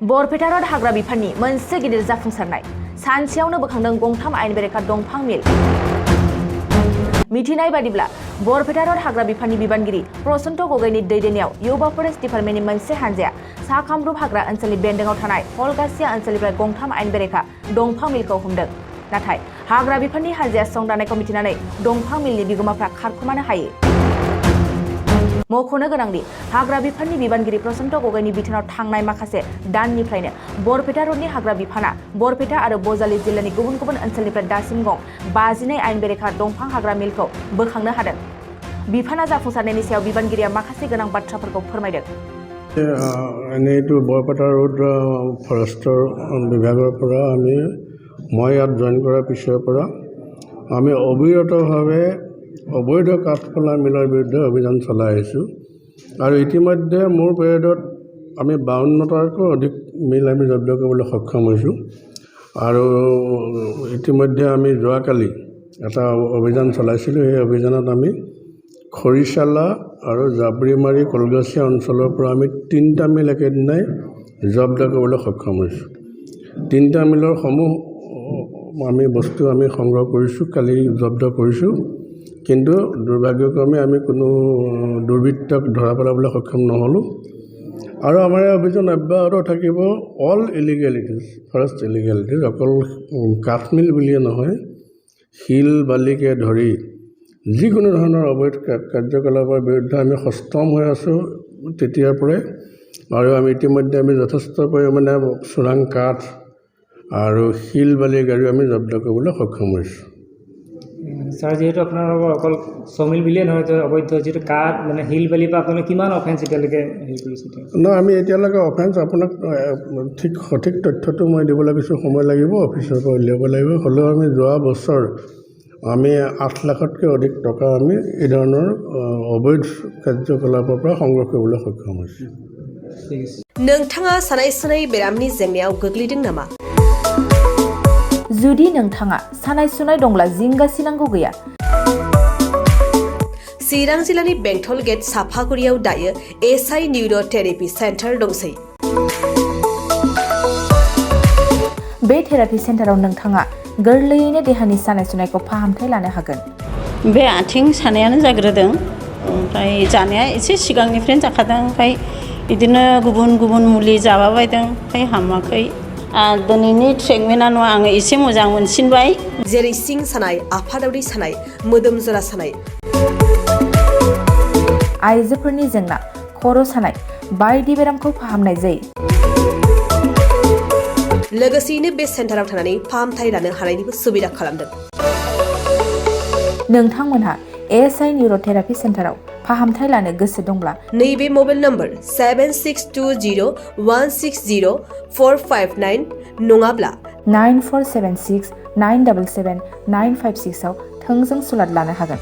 Barpeta road हाग्रा बिफाननि मोनसे गिदिर जाफुंसारनाय सानसेयावनो बोखांदों गंथाम आयेन बेरेखा दंफां मिल। मिथिनाय बादिब्ला बरपेटा रोड हाग्रा बिफाननि बिबानगिरि प्रसन्त गगैनि दैदेननायाव युवा फरेस्ट डिपार्टमेन्टनि मोनसे हानजाया सा कामरुप हाग्रा ओनसोलनि बेन्दोंआव थानाय हलगासिया ओनसोलनिफ्राय गंथाम आयेन बेरेखा दंफां मिलखौ हमदों। नाथाय हाग्रा बिफाननि हानजाया संदाननायखौ मिथिनानै दंफां मिलनि बिगोमाफ्रा खारखुमानो हायो। मख'नो गोनांदि हाग्रा बिफाननि बिबानगिरि प्रसन्त गगैनि बिथोनाव थांनाय माखासे दाननिफ्रायनो बरपेटा रोडनि हाग्रा बिफाना बरपेटा आरो बजालि जिल्लानि गुबुन गुबुन ओनसोलनिफ्राय दासिम गं 52 आयेन बेरेखा दंफां हाग्रा मिलखौ बोखांनो हादों। बिफाना जाफुंसारनायनि सायाव बिबानगिरिया माखासे गोनां बाथ्राफोरखौ फोरमायदों। এনেইটো বৰপেটা ৰোড ফৰেষ্টৰ বিভাগৰ পৰা মই ইয়াত জইন কৰাৰ পিছৰ পৰা আমি অবিৰতভাৱে অবৈধ কাঠফলা মিলৰ বিৰুদ্ধে অভিযান চলাই আহিছোঁ আৰু ইতিমধ্যে মোৰ পেৰিয়ডত আমি 52টাতকৈ অধিক মিল আমি জব্দ কৰিবলৈ সক্ষম হৈছোঁ আৰু ইতিমধ্যে আমি যোৱাকালি এটা অভিযান চলাইছিলোঁ। এই অভিযানত আমি খৰিচালা আৰু জাবৰিমাৰী কলগাছিয়া অঞ্চলৰ পৰা আমি 3টা মিল একেদিনাই জব্দ কৰিবলৈ সক্ষম হৈছোঁ। 3টা মিলৰ সমূহ আমি বস্তু আমি সংগ্ৰহ কৰিছোঁ, কালি জব্দ কৰিছোঁ। কিন্তু দুৰ্ভাগ্যক্ৰমে আমি কোনো দুৰ্বৃত্তক ধৰা পেলাবলৈ সক্ষম নহ'লোঁ আৰু আমাৰ এই অভিযান অব্যাহত থাকিব। অল ইলিগেলিটিজ, ফৰেষ্ট ইলিগেলিটিজ, অকল কাঠমিল বুলিয়ে নহয়, শিল বালিকে ধৰি যিকোনো ধৰণৰ অবৈধ কাৰ্যকলাপৰ বিৰুদ্ধে আমি সষ্টম হৈ আছোঁ তেতিয়াৰ পৰাই। আৰু আমি ইতিমধ্যে যথেষ্ট পৰিমাণে চোৰাং কাঠ আৰু শিল বালি গাড়ী আমি জব্দ কৰিবলৈ সক্ষম হৈছোঁ। ছাৰ, যিহেতু আপোনালোকৰ অকল চমিল বুলিয়ে নহয়, অবৈধ যিটো কাঠ মানে শিল বালিৰ পৰা আপোনালোকে কিমান অফেন্স এতিয়ালৈকে হেৰি কৰিছে? নহয়, আমি এতিয়ালৈকে অফেন্স আপোনাক সঠিক তথ্যটো মই দিবলৈ কিছু সময় লাগিব, অফিচৰ পৰা উলিয়াব লাগিব। হ'লেও আমি যোৱা বছৰ আমি 8 লাখতকৈ অধিক টকা আমি এই ধৰণৰ অবৈধ কাৰ্যকলাপৰ পৰা সংগ্ৰহ কৰিবলৈ সক্ষম হৈছোঁ। नोंथाङा सानाय सुनाय बेरामनि जेंनायाव गोग्लैदों नामा? जुदि नोंथाङा सानाय सुनाय दंब्ला जिंगासिनांगौ गैया। चिरां जिल्लानि बेंटल गेट साफागुरियाव दायो एसआइ निउर' थेरापि सेन्टार दंसै। बे थेरापि सेन्टाराव नोंथाङा गोरलैयैनो देहानि सानाय सुनायखौ फाहामथाय लानो हागोन। बे आथिं सानायानो जाग्रोदों, ओमफ्राय जानाया एसे सिगांनिफ्रायनो जाखादों, ओमफ्राय बिदिनो गुबुन गुबुन मुलि जाबाबायदों, ओमफ्राय हामाखै। दिनैनि ट्रिटमेन्टआ आङो एसे मोजां मोनसिनबाय। जेरै सिं सानाय, आफादावरि सानाय, मोदोम जरा सानाय, आइजोफोरनि जेंना, खर' सानाय बायदि बेरामखौ फाहामनाय जायो। लोगोसेयैनो बे सेन्टाराव थानानै फाहामथाय लानो हानायनिबो सुबिदा खालामदों। नोंथांमोनहा एसआइ निउर' थेरापि सेन्टाराव फाहामथाय लानो गोसो दंब्ला नैबे मबाइल नम्बर 7620160459 नङाब्ला 9476977956 आव थोंजों सुलाद लानो हागोन।